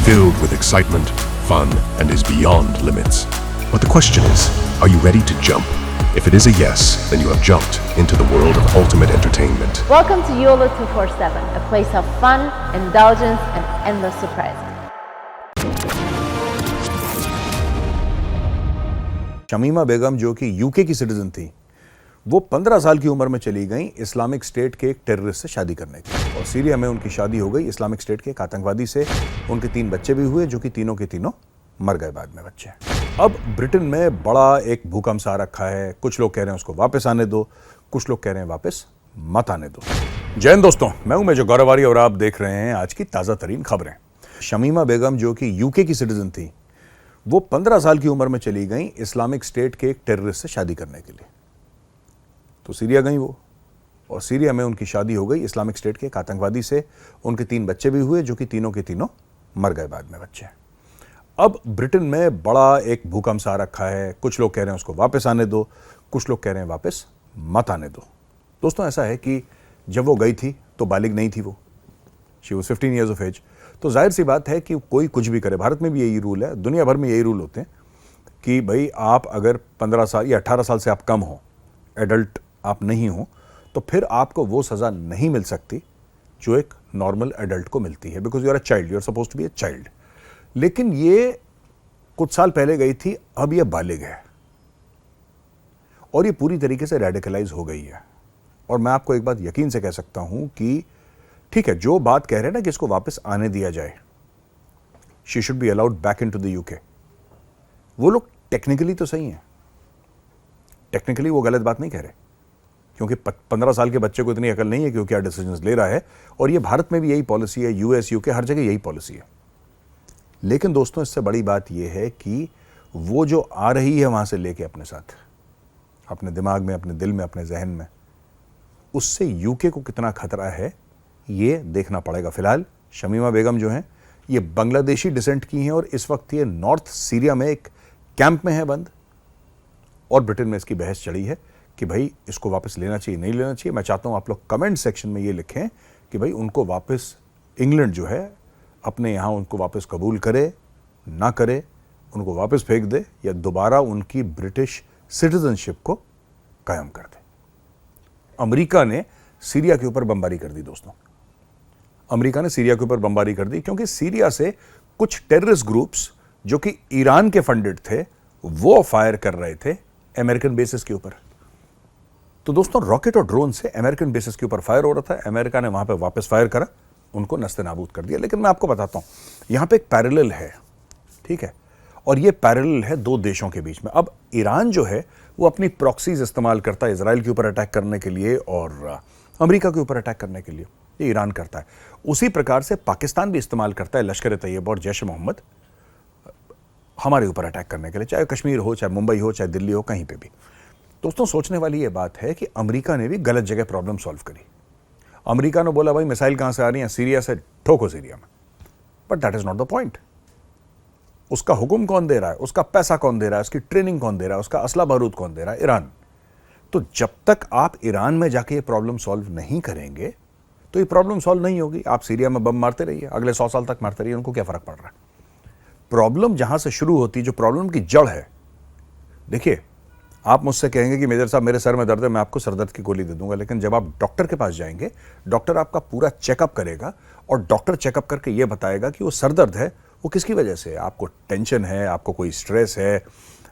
filled with excitement, fun, and is beyond limits. But the question is, are you ready to jump? If it is a yes, then you have jumped into the world of ultimate entertainment. Welcome to YOLO 247, a place of fun, indulgence, and endless surprises. Shamima बेगम जो कि UK की citizen थी, वो 15 साल की उम्र में चली गई इस्लामिक स्टेट के एक टेररिस्ट से शादी करने के लिए, और सीरिया में उनकी शादी हो गई इस्लामिक स्टेट के एक आतंकवादी से। उनके 3 बच्चे भी हुए जो कि तीनों के तीनों मर गए बाद में बच्चे। अब ब्रिटेन में बड़ा एक भूकंप सा रखा है। कुछ लोग कह रहे हैं उसको वापस आने दो, कुछ लोग कह रहे हैं वापस मत आने दो। जय हिंद दोस्तों, मैं हूं मेजर गौरवारी और आप देख रहे हैं आज की ताज़ा तरीन खबरें। शमीमा बेगम जो कि यूके की सिटीजन थी, वो 15 साल की उम्र में चली गई इस्लामिक स्टेट के एक टेररिस्ट से शादी करने के लिए। तो सीरिया गई वो, और सीरिया में उनकी शादी हो गई इस्लामिक स्टेट के एक आतंकवादी से। उनके 3 बच्चे भी हुए जो कि तीनों के तीनों मर गए बाद में बच्चे। अब ब्रिटेन में बड़ा एक भूकंप सा रखा है। कुछ लोग कह रहे हैं उसको वापस आने दो, कुछ लोग कह रहे हैं वापस मत आने दो। दोस्तों, ऐसा है कि जब वो गई थी तो बालिग नहीं थी वो, she was 15 years of age. तो जाहिर सी बात है कि कोई कुछ भी करे, भारत में भी यही रूल है, दुनिया भर में यही रूल होते हैं कि भाई आप अगर 15 साल या 18 साल से आप कम हो, एडल्ट आप नहीं हो, तो फिर आपको वो सज़ा नहीं मिल सकती जो एक नॉर्मल एडल्ट को मिलती है, because you are a child, you are suppose to be a child. लेकिन ये कुछ साल पहले गई थी, अब ये बालिग है और ये पूरी तरीके से रेडिकलाइज हो गई है। और मैं आपको एक बात यकीन से कह सकता हूं कि ठीक है, जो बात कह रहे हैं ना कि इसको वापस आने दिया जाए, she should be allowed back into the UK, वो लोग टेक्निकली तो सही हैं, टेक्निकली वो गलत बात नहीं कह रहे, क्योंकि 15 साल के बच्चे को इतनी अकल नहीं है कि वो क्या डिसीजंस ले रहा है। और ये भारत में भी यही पॉलिसी है, यूएस, यूके, हर जगह यही पॉलिसी है। लेकिन दोस्तों, इससे बड़ी बात यह है कि वो जो आ रही है वहां से लेके अपने साथ, अपने दिमाग में, अपने दिल में, अपने जहन में, उससे यूके को कितना खतरा है ये देखना पड़ेगा। फिलहाल शमीमा बेगम जो हैं, ये बांग्लादेशी डिसेंट की हैं और इस वक्त ये नॉर्थ सीरिया में एक कैंप में है बंद, और ब्रिटेन में इसकी बहस चढ़ी है कि भाई इसको वापस लेना चाहिए, नहीं लेना चाहिए। मैं चाहता हूं आप लोग कमेंट सेक्शन में ये लिखें कि भाई उनको वापस, इंग्लैंड जो है अपने यहाँ उनको वापस कबूल करे ना करे, उनको वापस फेंक दे या दोबारा उनकी ब्रिटिश सिटीजनशिप को कायम कर दे। अमेरिका ने सीरिया के ऊपर बमबारी कर दी दोस्तों, अमेरिका ने सीरिया के ऊपर बमबारी कर दी, क्योंकि सीरिया से कुछ टेररिस्ट ग्रुप्स जो कि ईरान के फंडेड थे, वो फायर कर रहे थे अमेरिकन बेसिस के ऊपर। तो दोस्तों, रॉकेट और ड्रोन से अमेरिकन बेसिस के ऊपर फायर हो रहा था, अमेरिका ने वहां पे वापस फायर करा, उनको नस्ते नाबूद कर दिया। लेकिन मैं आपको बताता हूं, यहां पे एक पैरेलल है, ठीक है, और ये पैरेलल है 2 देशों के बीच में। अब ईरान जो है वो अपनी प्रॉक्सीज इस्तेमाल करता है इजराइल के ऊपर अटैक करने के लिए और अमेरिका के ऊपर अटैक करने के लिए, ये ईरान करता है। उसी प्रकार से पाकिस्तान भी इस्तेमाल करता है लश्कर तैयबा और जैश मोहम्मद हमारे ऊपर अटैक करने के लिए, चाहे कश्मीर हो, चाहे मुंबई हो, चाहे दिल्ली हो, कहीं पे भी। दोस्तों, सोचने वाली ये बात है कि अमेरिका ने भी गलत जगह प्रॉब्लम सॉल्व करी। अमेरिका ने बोला भाई मिसाइल कहां से आ रही है, सीरिया से, ठोको सीरिया में। But that is not the point. उसका हुक्म कौन दे रहा है, उसका पैसा कौन दे रहा है, उसकी ट्रेनिंग कौन दे रहा है, उसका असला बारूद कौन दे रहा है? ईरान। तो जब तक आप ईरान में जाके ये प्रॉब्लम सॉल्व नहीं करेंगे तो ये प्रॉब्लम सॉल्व नहीं होगी। आप सीरिया में बम मारते रहिए, अगले 100 साल तक मारते रहिए, उनको क्या फर्क पड़ रहा है? प्रॉब्लम जहां से शुरू होती है, जो प्रॉब्लम की जड़ है, देखिए, आप मुझसे कहेंगे कि मेजर साहब मेरे सर में दर्द है, मैं आपको सर दर्द की गोली दे दूंगा। लेकिन जब आप डॉक्टर के पास जाएंगे, डॉक्टर आपका पूरा चेकअप करेगा और डॉक्टर चेकअप करके ये बताएगा कि वो सर दर्द है वो किसकी वजह से है। आपको टेंशन है, आपको कोई स्ट्रेस है,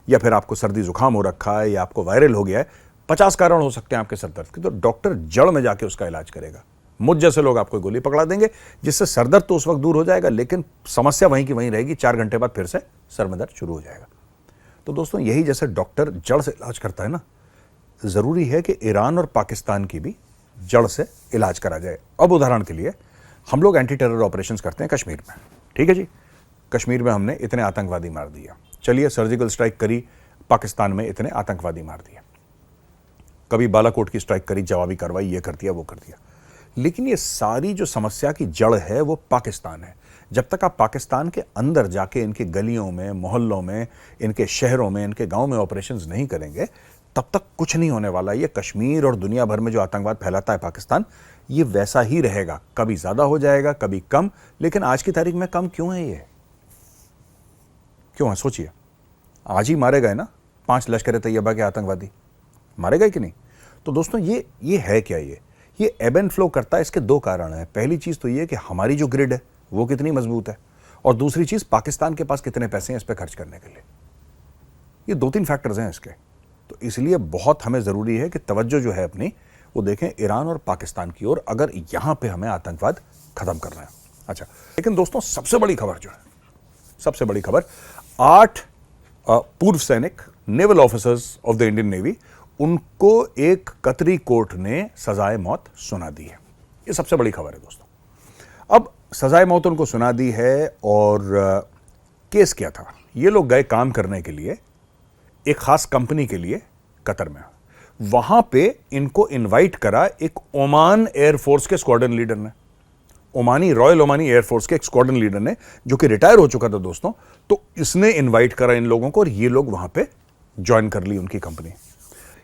या फिर आपको सर्दी जुकाम हो रखा है, या आपको वायरल हो गया है। 50 कारण हो सकते हैं आपके सर दर्द के, तो डॉक्टर जड़ में जाके उसका इलाज करेगा। मुझ जैसे लोग आपको गोली पकड़ा देंगे जिससे सर दर्द तो उस वक्त दूर हो जाएगा, लेकिन समस्या वहीं की वहीं रहेगी। 4 घंटे बाद फिर से सर में दर्द शुरू हो जाएगा। तो दोस्तों, यही जैसे डॉक्टर जड़ से इलाज करता है ना, जरूरी है कि ईरान और पाकिस्तान की भी जड़ से इलाज करा जाए। अब उदाहरण के लिए, हम लोग एंटी टेरर ऑपरेशंस करते हैं कश्मीर में, ठीक है जी। कश्मीर में हमने इतने आतंकवादी मार दिए, चलिए सर्जिकल स्ट्राइक करी, पाकिस्तान में इतने आतंकवादी मार दिए, कभी बालाकोट की स्ट्राइक करी, जवाबी कार्रवाई, ये कर दिया, वो कर दिया। लेकिन ये सारी जो समस्या की जड़ है वो पाकिस्तान है। जब तक आप पाकिस्तान के अंदर जाके इनके गलियों में, मोहल्लों में, इनके शहरों में, इनके गांव में ऑपरेशंस नहीं करेंगे, तब तक कुछ नहीं होने वाला। ये कश्मीर और दुनिया भर में जो आतंकवाद फैलाता है पाकिस्तान, ये वैसा ही रहेगा, कभी ज्यादा हो जाएगा, कभी कम। लेकिन आज की तारीख में कम क्यों है ये? क्यों है? सोचिए, आज ही मारे गए ना 5 लश्कर तैयबा के आतंकवादी, मारे गए कि नहीं? तो दोस्तों ये है क्या? ये एब एंड फ्लो करता है। इसके 2 कारण हैं। पहली चीज तो ये कि हमारी जो ग्रिड है वो कितनी मजबूत है, और दूसरी चीज पाकिस्तान के पास कितने पैसे हैं इस पर खर्च करने के लिए। ये 2-3 फैक्टर्स हैं इसके। तो इसलिए बहुत हमें जरूरी है कि तवज्जो जो है अपनी वो देखें ईरान और पाकिस्तान की ओर, अगर यहां पे हमें आतंकवाद खत्म करना है। अच्छा, लेकिन दोस्तों सबसे बड़ी खबर जो है, सबसे बड़ी खबर, 8 पूर्व सैनिक, naval officers of the Indian navy, उनको एक कतरी कोर्ट ने सजाए मौत सुना दी है। ये सबसे बड़ी खबर है दोस्तों। अब सजाए मौत उनको सुना दी है, और केस क्या था? ये लोग गए काम करने के लिए एक खास कंपनी के लिए कतर में। वहां पे इनको इनवाइट करा एक ओमान एयरफोर्स के स्क्वाड्रन लीडर ने, रॉयल ओमानी एयरफोर्स के एक स्क्वाड्रन लीडर ने, जो कि रिटायर हो चुका था दोस्तों। तो इसने इनवाइट करा इन लोगों को, और ये लोग वहां पे ज्वाइन कर ली उनकी कंपनी।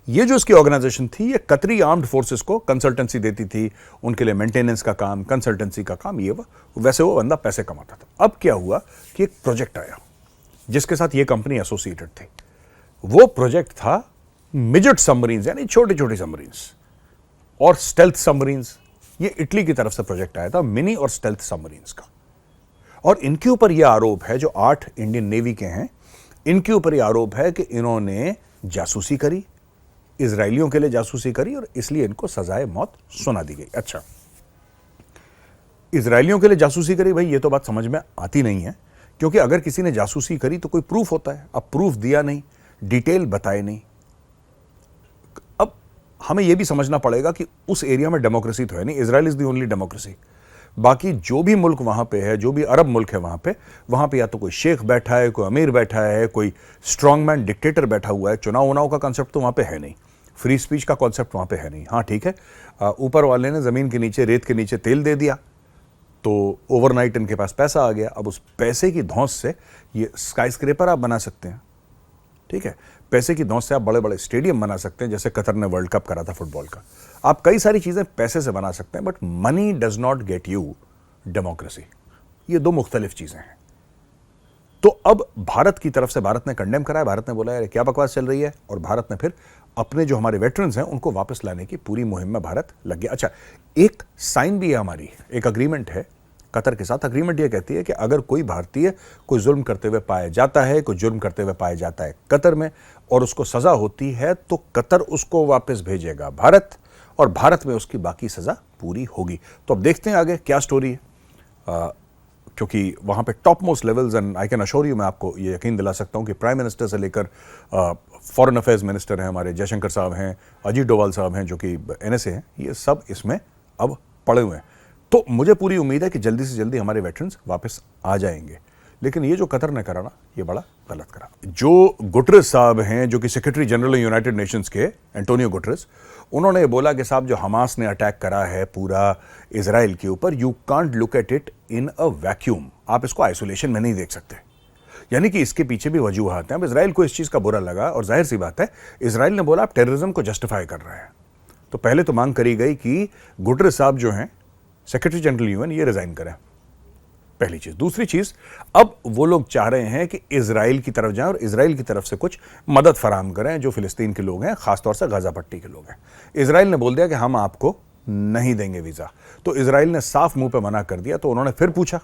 ये जो इसकी ऑर्गेनाइजेशन थी, ये कतरी आर्म्ड फोर्सेस को कंसल्टेंसी देती थी, उनके लिए मेंटेनेंस का काम, कंसल्टेंसी का काम, ये वैसे वो बंदा पैसे कमाता था। अब क्या हुआ कि एक प्रोजेक्ट आया जिसके साथ ये कंपनी एसोसिएटेड थी। वो प्रोजेक्ट था मिजेट सबमरीन्स, यानी छोटी छोटी सबमरीन्स और स्टेल्थ सबमरीन्स। ये इटली की तरफ से प्रोजेक्ट आया था, मिनी और स्टेल्थ सबमरीन्स का। और इनके ऊपर यह आरोप है, जो 8 इंडियन नेवी के हैं, इनके ऊपर यह आरोप है कि इन्होंने जासूसी करी, इजरायलियों के लिए जासूसी करी, और इसलिए इनको सजाए मौत सुना दी गई। अच्छा, इजरायलियों के लिए जासूसी करी, भाई ये तो बात समझ में आती नहीं है, क्योंकि अगर किसी ने जासूसी करी तो कोई प्रूफ होता है। अब प्रूफ दिया नहीं, डिटेल बताए नहीं। अब हमें यह भी समझना पड़ेगा कि उस एरिया में डेमोक्रेसी तो है नहीं, Israel is the only democracy. बाकी जो भी मुल्क वहां पे है, जो भी अरब मुल्क है वहां पे या तो कोई शेख बैठा है, कोई अमीर बैठा है, कोई स्ट्रांगमैन डिक्टेटर बैठा हुआ है। चुनाव का कॉन्सेप्ट तो वहां पे है नहीं, फ्री स्पीच का कॉन्सेप्ट वहां पे है नहीं। हाँ ठीक है, ऊपर वाले ने जमीन के नीचे, रेत के नीचे तेल दे दिया, तो ओवरनाइट इनके पास पैसा आ गया। अब उस पैसे की धौंस से ये स्काईस्क्रेपर आप बना सकते हैं, ठीक है, पैसे की धौंस से आप बड़े बड़े स्टेडियम बना सकते हैं, जैसे कतर ने वर्ल्ड कप करा था फुटबॉल का। आप कई सारी चीजें पैसे से बना सकते हैं, but money does not get you democracy. ये 2 मुख्तलिफ चीजें हैं। तो अब भारत की तरफ से भारत ने कंडेम करा है, भारत ने बोला यार क्या बकवास चल रही है, और भारत ने फिर अपने जो हमारे वेटरन्स हैं उनको वापस लाने की पूरी मुहिम में भारत लग गया। अच्छा, एक साइन भी है हमारी, एक अग्रीमेंट है कतर के साथ। अग्रीमेंट ये कहती है कि अगर कोई भारतीय कोई जुल्म करते हुए पाया जाता है, कोई जुर्म करते हुए पाया जाता है कतर में, और उसको सजा होती है, तो कतर उसको वापस भेजेगा भारत, और भारत में उसकी बाकी सजा पूरी होगी। तो अब देखते हैं आगे क्या स्टोरी है, क्योंकि वहां पे top most levels, and I can assure you, मैं आपको ये यकीन दिला सकता हूं कि प्राइम मिनिस्टर से लेकर फॉरेन अफेयर्स मिनिस्टर हैं हमारे, जयशंकर साहब हैं, अजीत डोवाल साहब हैं जो कि NSA हैं, ये सब इसमें अब पड़े हुए हैं। तो मुझे पूरी उम्मीद है कि जल्दी से जल्दी हमारे वेटरन्स वापस आ जाएंगे। लेकिन ये जो कतर ने करा ना, ये बड़ा गलत करा। जो गुटरेस साहब हैं, जो कि सेक्रेटरी जनरल यूनाइटेड नेशंस के, एंटोनियो गुटरेस, उन्होंने बोला कि साहब जो हमास ने अटैक करा है पूरा इजराइल के ऊपर, you can't look at it in a vacuum. आप इसको आइसोलेशन में नहीं देख सकते, यानी कि इसके पीछे भी वजूहात हैं। अब इजराइल को इस चीज का बुरा लगा, और जाहिर सी बात है इजराइल ने बोला आप टेररिज्म को जस्टिफाई कर रहे हैं। तो पहले तो मांग करी गई कि गुटरेस साहब जो हैं सेक्रेटरी जनरल UN, ये रिजाइन करें, पहली चीज। दूसरी चीज, अब वो लोग चाह रहे हैं कि इजराइल की तरफ जाएं और इजराइल की तरफ से कुछ मदद फराहम करें जो फिलिस्तीन के लोग हैं, खासतौर से गाजा पट्टी के लोग हैं। इजराइल ने बोल दिया कि हम आपको नहीं देंगे वीजा। तो इजराइल ने साफ मुंह पे मना कर दिया। तो उन्होंने फिर पूछा,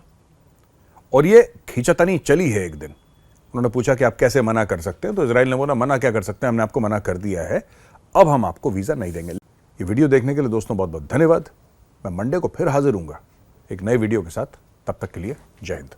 और ये खींचातानी चली है। एक दिन उन्होंने पूछा कि आप कैसे मना कर सकते हैं, तो इजराइल ने बोला मना क्या कर सकते हैं, हमने आपको मना कर दिया है, अब हम आपको वीजा नहीं देंगे। ये वीडियो देखने के लिए दोस्तों बहुत बहुत धन्यवाद। मैं मंडे को फिर हाजिर हूंगा एक नए वीडियो के साथ। तब तक के लिए जय हिंद।